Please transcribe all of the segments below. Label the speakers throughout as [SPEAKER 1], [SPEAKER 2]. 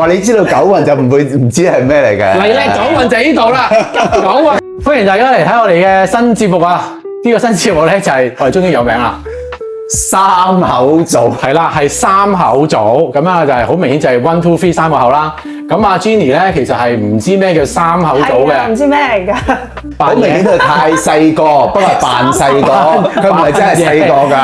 [SPEAKER 1] 話你知道九運就唔知係咩嚟嘅。
[SPEAKER 2] 嚟咧，九運就喺呢度啦，九運。歡迎大家嚟睇我哋嘅新節目啊！呢個新節目咧就係我哋終於有名啦。
[SPEAKER 1] 三口組
[SPEAKER 2] 係啦，係三口組咁啊，就係好明顯就係 one two three 三個口啦。咁阿 Jenny 咧其實係唔知咩叫三口組嘅，
[SPEAKER 3] 唔知咩嚟㗎。
[SPEAKER 1] 好明顯佢太細個，不過係扮細個，佢唔係真係細個㗎嚇。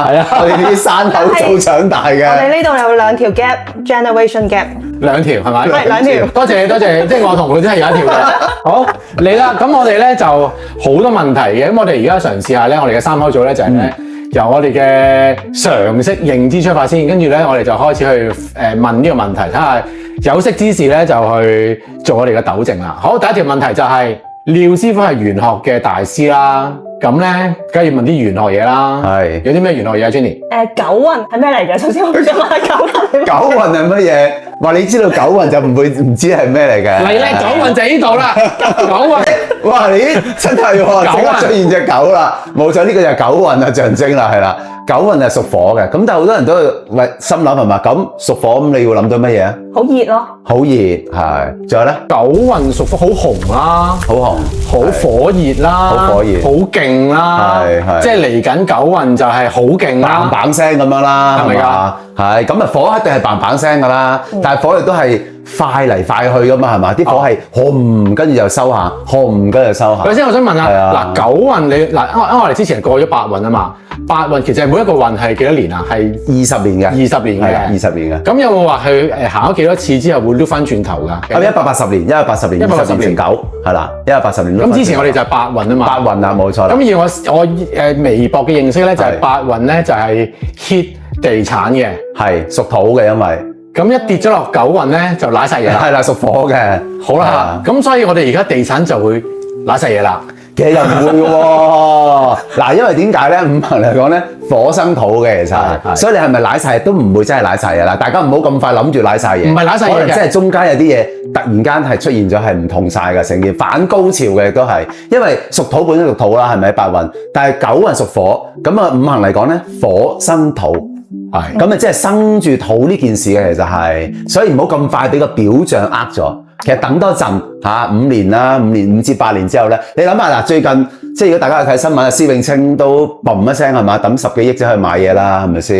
[SPEAKER 1] 係啊，我哋啲三口組長大嘅。
[SPEAKER 3] 我哋呢度有兩條 gap，generation gap。
[SPEAKER 2] 兩條係咪？
[SPEAKER 3] 係兩條。
[SPEAKER 2] 多謝多謝，即係我同佢真係有一條嘅。好嚟啦，咁我哋咧就好多問題嘅，咁我哋而家嘗試下咧，我哋嘅三口組咧就係咧。由我哋嘅常識認知出發先，跟住咧我哋就開始去問呢個問題，睇下有識之士咧就去做我哋嘅糾正啦。好，第一條問題就係廖師傅係玄學嘅大師啦，咁咧梗係要問啲玄學嘢啦。係有啲咩玄學嘢啊 Jenny？
[SPEAKER 3] 九運係咩嚟嘅？首先我想問下九運。
[SPEAKER 1] 九運係乜嘢？話你知道九運就唔知係咩嚟嘅。
[SPEAKER 2] 嚟咧，九運就喺呢度啦。九運，
[SPEAKER 1] 哇！你真係喎，即刻出現隻狗啦，冇錯，呢個就係九運啊，象徵啦，係啦。九運係屬火嘅，咁但係好多人都喂心諗係嘛？咁屬火咁你要諗到乜嘢啊？
[SPEAKER 3] 好熱咯。
[SPEAKER 1] 好熱係，仲有咧？
[SPEAKER 2] 九運屬火好紅啦，
[SPEAKER 1] 好紅，
[SPEAKER 2] 好火熱啦，
[SPEAKER 1] 好火熱，
[SPEAKER 2] 好勁啦，係，即係嚟緊九運就係好勁啦，
[SPEAKER 1] 嘭嘭聲咁樣啦，
[SPEAKER 2] 係咪㗎？
[SPEAKER 1] 係咁啊，火一定係嘭嘭聲㗎啦，但係火亦都係快嚟快去㗎嘛，係嘛？啲火係轟跟住就收下，轟跟住就收下。
[SPEAKER 2] 首先我想問下，嗱九運你嗱，因為我哋之前過咗八運啊嘛，八運其實每一個運係幾多年啊？係
[SPEAKER 1] 20年嘅
[SPEAKER 2] ，20年嘅
[SPEAKER 1] ，20年嘅。
[SPEAKER 2] 咁有冇話佢行咗幾多次之後會碌翻轉頭㗎
[SPEAKER 1] ？180年，180年，180年乘9係啦，180年。
[SPEAKER 2] 咁之前我哋就係八運啊嘛。
[SPEAKER 1] 八運啊，冇錯啦。
[SPEAKER 2] 咁而我微博嘅認識咧就係八運咧就係 hit 地產嘅，
[SPEAKER 1] 係屬土嘅，因為
[SPEAKER 2] 咁一跌咗落九運咧就瀨晒嘢啦。
[SPEAKER 1] 係啦，屬火嘅。
[SPEAKER 2] 好啦，咁所以我哋而家地產就會瀨晒嘢啦。
[SPEAKER 1] 其實又唔會喎，嗱，因為點解咧？五行嚟講咧，火生土嘅其實，所以你係咪瀨晒都唔會真係瀨晒嘢啦。大家唔好咁快諗住瀨晒嘢，
[SPEAKER 2] 唔係瀨晒嘢嘅，
[SPEAKER 1] 可能即係中間有啲嘢突然間係出現咗係唔同晒嘅，成件反高潮嘅都係，因為屬土本身屬土啦，係咪八運？但係九運屬火，咁啊五行嚟講咧，火生土。係，咁啊即係生住土呢件事嘅，其實係，所以唔好咁快俾個表象呃咗。其實等多陣嚇5年啦，5年5至8年之後咧，你諗下嗱，最近即係如果大家去睇新聞啊，施永青都嘣一聲係嘛，抌10幾億走去買嘢啦，係咪先？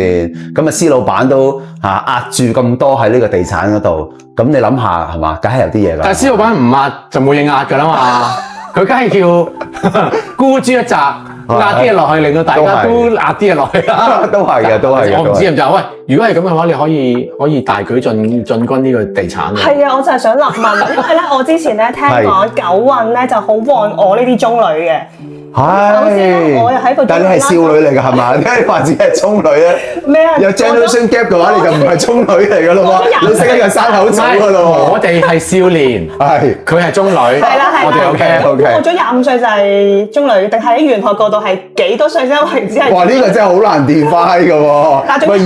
[SPEAKER 1] 咁啊，施老闆都壓住咁多喺呢個地產嗰度，咁你諗下係嘛，梗係有啲嘢㗎。但係施老闆唔壓就冇嘢壓㗎啦嘛，佢梗係叫孤注一擲。壓啲嘢落去，令到大家都壓啲嘢落去啦。都係嘅，都係嘅。我唔知就喂，如果係咁嘅話，你可以大舉進軍呢個地產。
[SPEAKER 3] 係啊，我就係想立問，因為咧，我之前咧聽講九運咧就好旺我呢啲中女嘅。係，我又喺個。但係你係少女嚟㗎係嘛？點解你話自己係中女咧？咩啊？有 generation gap 嘅話，你就唔係中女嚟㗎咯喎。你識得個三口組㗎咯喎。
[SPEAKER 2] 我哋係少年，係佢係中女。係啦，係。我哋 OK。過咗25歲就係中女，定係喺玄學角度係幾多歲先為之係？
[SPEAKER 1] 哇！呢個真係好難 define 㗎喎。喂，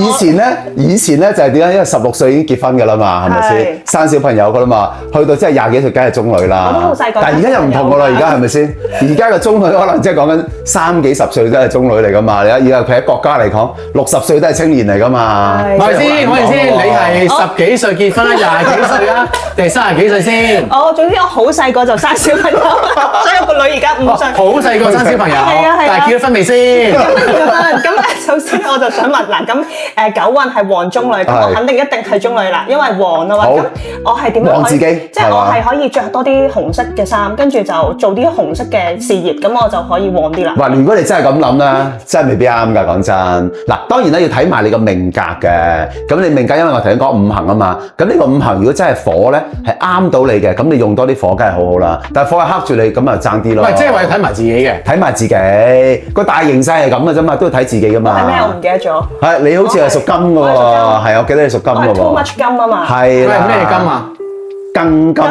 [SPEAKER 1] 以前咧就係點解？因為16歲已經結婚㗎啦嘛，係咪先？生小朋友㗎啦嘛，去到真係20幾歲，梗係中女啦。我都好細個。但係而家又唔同㗎啦，而家係咪先？而家嘅中女可能即係講緊30幾10歲都係中女嚟㗎嘛。而家佢喺國家嚟講，60歲都係青年嚟㗎嘛。
[SPEAKER 2] 係咪先？我哋先，你係10幾歲結婚啦，20幾歲啊，定係30幾歲先？
[SPEAKER 3] 總之我好細個就生小朋友，所以我個女而家5歲。
[SPEAKER 2] 好細個生小朋友，但係結咗婚未先？
[SPEAKER 3] 咁首先我就想問嗱，咁九運係旺中女，咁我肯定一定係中女啦，因為旺啊嘛。咁我係點樣可以？旺自己，即係我係可以着多啲紅色嘅衫，跟住就做啲紅色嘅事業，咁我就可以旺啲啦。
[SPEAKER 1] 哇！如果你真係咁諗啦，真係未必啱㗎，講真。嗱，當然啦，要睇埋你個命格嘅。咁你命格，因為我頭先講五行啊嘛。咁呢個五行如果真係火咧，係啱到你嘅，咁你用多啲火梗係好好啦。但係火係克住你，咁啊爭啲咯。
[SPEAKER 2] 唔係，即係話要睇埋自己嘅，
[SPEAKER 1] 睇埋自己個大形勢係咁嘅啫嘛，都要睇自己㗎嘛。
[SPEAKER 3] 係咩？我唔記得咗。
[SPEAKER 1] 係你好似係屬金㗎喎，係我記得你屬金㗎喎。
[SPEAKER 3] Too much 金啊嘛。
[SPEAKER 1] 係啦。
[SPEAKER 2] 咩金啊？
[SPEAKER 1] 庚金，好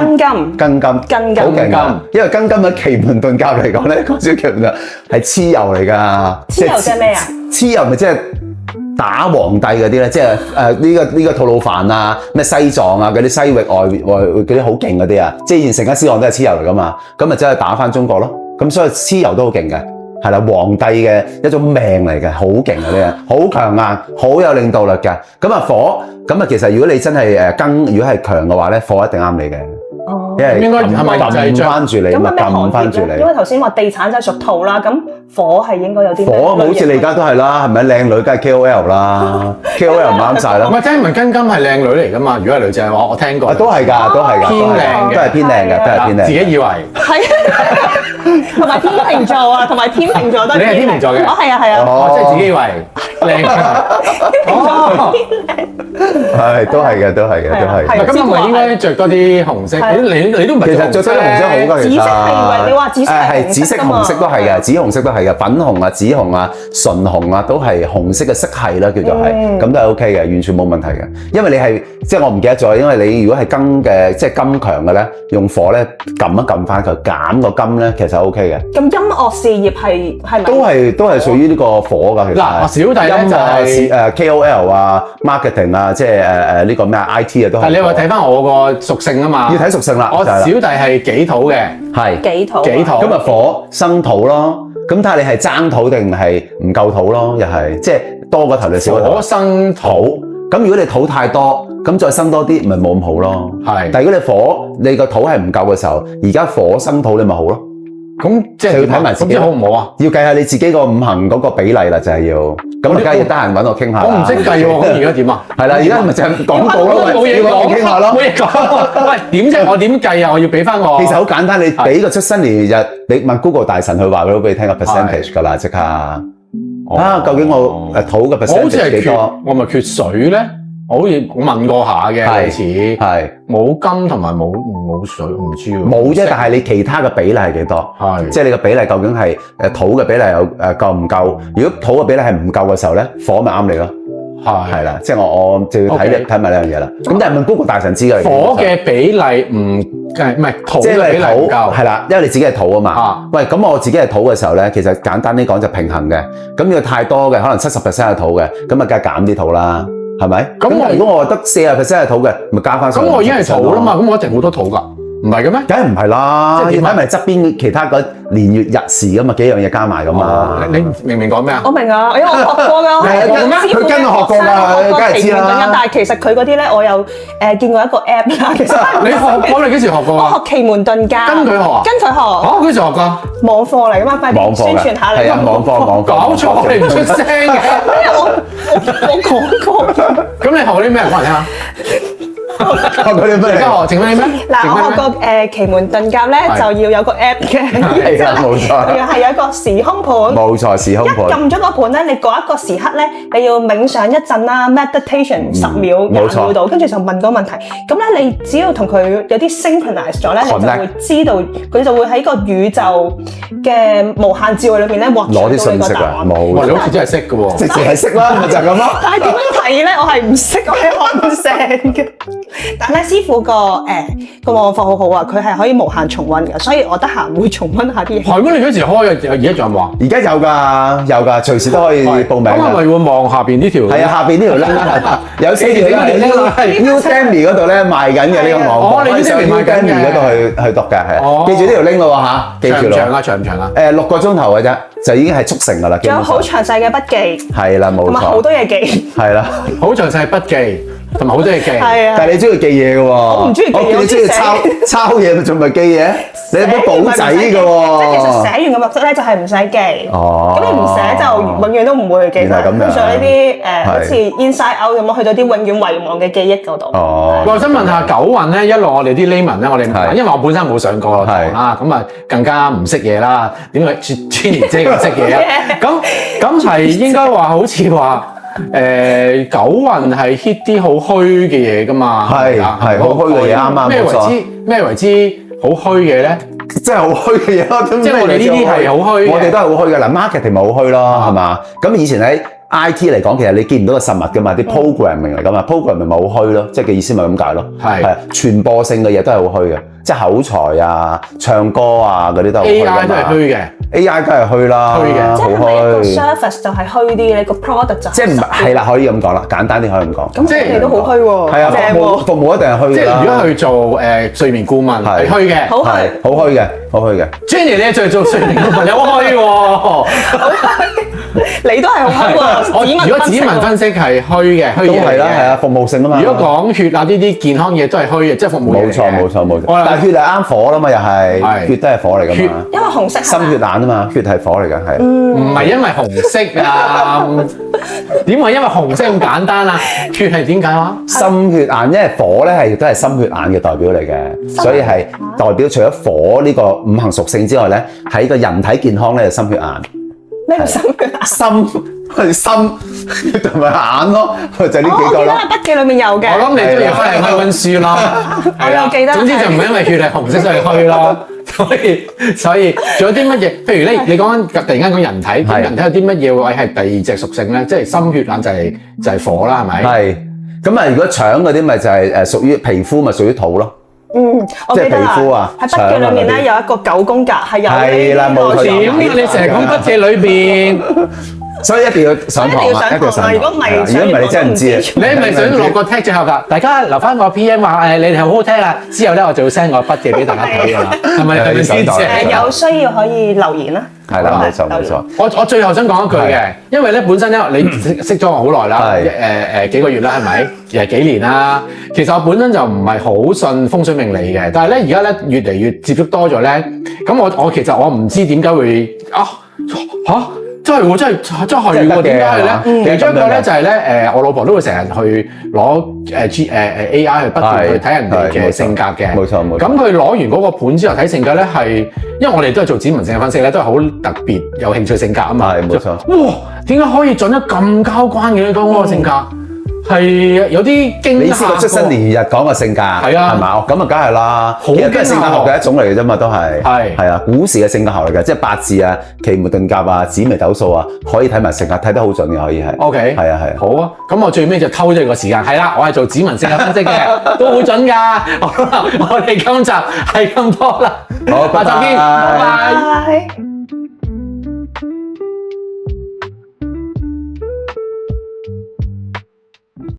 [SPEAKER 1] 勁㗎！因為庚金喺奇門遁甲嚟講咧，講少奇門遁係蚩尤嚟㗎。
[SPEAKER 3] 蚩尤即係咩啊？
[SPEAKER 1] 蚩尤咪即係打皇帝嗰啲咧，即係呢個吐魯番啊，咩西藏啊嗰啲西域外嗰啲好勁嗰啲啊，即係以前成吉思汗都係蚩尤嚟㗎嘛，咁咪真係打返中國咯。咁所以蚩尤都好勁嘅。係啦，皇帝嘅一種命嚟嘅，好勁嘅呢樣，好強硬，好有領導力嘅。咁啊火，咁啊其實如果你真係如果係強嘅話咧，火一定啱你嘅。
[SPEAKER 3] 哦，
[SPEAKER 1] 因為
[SPEAKER 2] 應該係咪
[SPEAKER 1] 撳翻住你，咪撳翻住你。
[SPEAKER 3] 因為頭先話地產就係屬土啦，咁火係應該有啲
[SPEAKER 1] 火，好似你而家都係啦，係咪靚女梗係 KOL 啦，KOL 唔啱晒啦。
[SPEAKER 2] 唔係聽聞根金係靚女嚟㗎嘛？如果係女仔嘅話，我聽過。
[SPEAKER 1] 都係㗎，都係㗎，
[SPEAKER 2] 偏靚嘅，
[SPEAKER 1] 都係偏靚嘅，都係偏靚。
[SPEAKER 2] 自己以為
[SPEAKER 3] 係，同埋天秤座啊，同埋天秤座都係。
[SPEAKER 2] 你係天秤座嘅？
[SPEAKER 3] 哦，係啊，係啊。
[SPEAKER 2] 哦，即係自己以為靚嘅。哦，
[SPEAKER 1] 係，都係嘅，都係嘅，都係。
[SPEAKER 2] 咁係咪應該着多啲紅色？你都唔係。
[SPEAKER 1] 其實着多啲紅色好㗎，其實。
[SPEAKER 3] 紫色係，你話紫色
[SPEAKER 1] 係紫色、紅色都係嘅，紫紅色都係嘅，粉紅啊、紫紅啊、純紅啊，都係紅色嘅色系啦，叫做係，咁都係 OK 嘅，完全冇問題嘅。因為你係即係我唔記得咗，因為你如果係金嘅，即係金強嘅咧，用火咧撳一撳翻佢，減個金咧，其實 OK 嘅。
[SPEAKER 3] 咁音樂事業係咪？
[SPEAKER 1] 都係屬於呢個火㗎，其實。
[SPEAKER 2] 嗱，小弟咧就係
[SPEAKER 1] KOL 啊、marketing 啊，即係呢個咩 IT 啊都係。
[SPEAKER 2] 但你話睇翻我個屬性啊嘛。
[SPEAKER 1] 要睇屬性啦。
[SPEAKER 2] 我小弟係己土嘅。
[SPEAKER 1] 係。
[SPEAKER 3] 己土。
[SPEAKER 1] 咁咪火生土咯。咁睇下你係爭土定係唔夠土咯，又係即係多個頭定少個頭。
[SPEAKER 2] 火生土。
[SPEAKER 1] 咁如果你土太多，咁再生多啲，咪冇咁好咯。係。但係如果你火，你個土係唔夠嘅時候，而家火生土你咪好咯。咁即係要睇埋自己好唔好啊？要計下你自己個五行嗰個比例啦，就係要。咁梗係要得閒揾我傾下。我唔識計喎，咁而家點啊？係啦，而家咪就係講到咯，冇嘢講，傾下咯。冇嘢講。喂，點啫？我點計啊？我要俾翻我。其實好簡單，你俾個出生年月日，你問 Google 大神，佢話俾你聽個 percentage 㗎啦，即刻。究竟我土嘅 percentage 幾多？我咪缺水咧？我好似問過下嘅，類似係冇金同埋冇水，唔知喎。冇啫，但係你其他嘅比例係幾多？係即係你嘅比例究竟係土嘅比例有夠唔夠？如果土嘅比例係唔夠嘅時候咧，火咪啱你咯。係啦，即係我就要睇埋呢樣嘢啦。咁但係問 Google 大神知嘅。火嘅比例唔係土嘅比例唔夠，係啦，因為你自己係土啊嘛。喂，咁我自己係土嘅時候咧，其實簡單啲講就平衡嘅。咁如果太多嘅，可能70% 係土嘅，咁啊梗係減啲土啦。係咪？咁如果我得40% 係土嘅，咪加翻上。咁我已經係土啦嘛，咁我一定好多土㗎，唔係嘅咩？梗係唔係啦，即係睇埋側邊其他嗰年月日時㗎嘛，幾樣嘢加埋㗎嘛。你明唔明講咩啊？我明啊，因為我學過㗎。佢跟我學過㗎，梗係知啦。但係其實佢嗰啲咧，我有見過一個 app 啦。其實你學過？你幾時學過啊？我學奇門遁甲。跟佢學啊？跟佢學。嚇？幾時學㗎？網課嚟㗎嘛，快啲宣傳下你。係啊，網課。搞錯，你唔出聲嘅。我講過。咁你學啲咩？講嚟聽下。學嗰啲咩？而家學整咩？嗱，我學過奇門遁甲咧，就要有個 app 嘅。係啊，冇錯。係有一個時空盤。冇錯，時空盤。一撳咗個盤咧，你嗰一個時刻咧，你要冥想一陣啦 ，meditation 10秒、20秒度，跟住就問個問題。咁咧，你只要同佢有啲 synchronize 咗咧，你就會知道，佢就會喺個宇宙嘅無限智慧裏邊咧，獲取到呢個答案。冇，你好似真係識嘅喎，直情係識啦，咪就係咁咯。但係點樣睇咧？我係唔識，我係學唔成嘅。但係咧，師傅個網課好好啊，佢係可以無限重溫嘅，所以我得閒會重溫下啲嘢。係咩？你幾時開嘅？而家仲有冇啊？而家有㗎，隨時都可以報名。咁係咪會望下邊呢條？係啊，下邊呢條 link 有4條 link Udemy 嗰度咧賣緊嘅呢個網課。你上 Udemy 嗰度去讀嘅係。記住呢條 link 咯嚇，記住咯。長唔長啊？長唔長啊？6個鐘頭嘅啫，就已經係速成㗎啦。仲有好詳細嘅筆記。係啦，冇錯。同埋好多嘢記。係啦，好詳細筆記。同埋好多嘢記，但係你中意記嘢嘅喎，我唔中意記嘢，你中意抄嘢，仲唔係記嘢？你有冇簿仔嘅喎？即係其實寫完嘅目的咧，就係唔使記。咁你唔寫就永遠都唔會去記得。通常呢啲好似 inside out 咁樣，去到啲永遠遺忘嘅記憶嗰度。我想問下九運咧，一路我哋啲 layman 咧，我哋因為我本身冇上過堂啦，咁啊更加唔識嘢啦。點解千年姐唔識嘢啊？咁係應該話好似話。九運係 hit 啲好虛嘅嘢㗎嘛，係好虛嘅嘢啱啱。咩為之好虛嘅咧？即係好虛嘅嘢咯。即係我哋呢啲係好虛，我哋都係好虛嘅。嗱 marketing 咪好虛咯，係嘛？咁以前喺 IT 嚟講，其實你見唔到個實物㗎嘛，啲 programming 嚟㗎嘛，programming 咪好虛咯，即係嘅意思咪咁解咯。係傳播性嘅嘢都係好虛嘅。即係口才啊、唱歌啊嗰啲都係虛㗎嘛。
[SPEAKER 2] AI 都係虛嘅。
[SPEAKER 1] AI 梗係虛啦，
[SPEAKER 2] 虛嘅，
[SPEAKER 3] 即係咪一個 service 就係虛啲，你個 product 就係
[SPEAKER 1] 即係唔係啦，可以咁講啦，簡單啲可以咁講。
[SPEAKER 3] 咁即係你都好虛喎，
[SPEAKER 1] 係啊，服務一定係虛㗎啦。
[SPEAKER 2] 即係如果去做睡眠顧問係虛嘅，
[SPEAKER 3] 好虛，
[SPEAKER 1] 好虛嘅，好虛嘅。
[SPEAKER 2] Jenny 你做睡眠顧問有好虛喎，
[SPEAKER 3] 你都係好虛喎。
[SPEAKER 2] 如果指紋分析係虛嘅，虛嘅
[SPEAKER 1] 係啦，係啊，服務性啊嘛。
[SPEAKER 2] 如果講血壓呢啲健康嘢都係虛嘅，即係服務嘢嚟嘅。
[SPEAKER 1] 冇錯。但係血係啱火啦嘛，又係血都係火嚟㗎嘛。
[SPEAKER 3] 因為紅色
[SPEAKER 1] 心血眼啊嘛，血係火嚟㗎，係。
[SPEAKER 2] 唔係因為紅色啊？點會因為紅色咁簡單啊？血係點解啊？
[SPEAKER 1] 心血眼，因為火咧亦都係心血眼嘅代表嚟嘅，所以係代表除咗火呢個五行屬性之外咧，喺個人體健康咧就心血眼。
[SPEAKER 3] 咩叫心血眼？
[SPEAKER 1] 心同埋眼咯，就係呢幾個咯。
[SPEAKER 3] 我記得筆記裏面有嘅。
[SPEAKER 2] 我諗你都要翻嚟開溫書咯。
[SPEAKER 3] 我又記得。
[SPEAKER 2] 總之就唔係因為血係紅色所以虛咯。所以仲有啲乜嘢？譬如你講緊突然間講人體，咁人體有啲乜嘢位係第二隻屬性咧？即係心血眼就係火啦，係咪？
[SPEAKER 1] 係。咁啊，如果腸嗰啲咪就係屬於皮膚，咪屬於土咯。
[SPEAKER 3] 我記得
[SPEAKER 1] 即係皮膚啊，
[SPEAKER 3] 喺筆記裏面咧有一個9宮格係有
[SPEAKER 1] 係啦，冇錯。
[SPEAKER 2] 點解你成日講筆記裏邊？
[SPEAKER 1] 所以一定要上堂啊！一定要上堂。如果唔係你真係唔知啊！
[SPEAKER 2] 你係咪想落個 tag 最後㗎？大家留翻個 PM 話你哋好好聽啊！之後咧我就會 send 個筆記俾大家睇㗎啦。係咪先？
[SPEAKER 3] 有需要可以留言啦。
[SPEAKER 1] 係啦，冇錯。
[SPEAKER 2] 我最後想講一句嘅，因為咧本身咧你識咗我好耐啦，幾個月啦，係咪？幾年啦。其實我本身就唔係好信風水命理嘅，但係咧而家咧越嚟越接觸多咗咧，咁我其實我唔知點解會真係喎，真係喎，點解咧？其中一個咧就係咧，我老婆都會成日去攞AI 去不斷去睇人哋嘅性格嘅。
[SPEAKER 1] 冇錯。
[SPEAKER 2] 咁佢攞完嗰個盤之後睇性格咧，係因為我哋都係做指紋性嘅分析咧，都係好特別有興趣性格啊嘛。
[SPEAKER 1] 係冇錯。
[SPEAKER 2] 哇！點解可以準得咁交關嘅嗰個性格？係有啲驚嚇。
[SPEAKER 1] 你知個出生年月日講個性格係啊，係嘛？咁啊，梗係啦。其實都係性格學嘅一種嚟嘅啫嘛，都係。係啊，古時嘅性格學嚟嘅，即係八字啊、奇門遁甲啊、紫微斗數啊，可以睇埋性格，睇得好準嘅可以係。
[SPEAKER 2] OK。係啊。好啊，咁我最尾就偷咗個時間。係啦，我係做指紋性格分析嘅，都好準㗎。我哋今集係咁多啦。
[SPEAKER 1] 好，
[SPEAKER 2] 下集見，拜拜。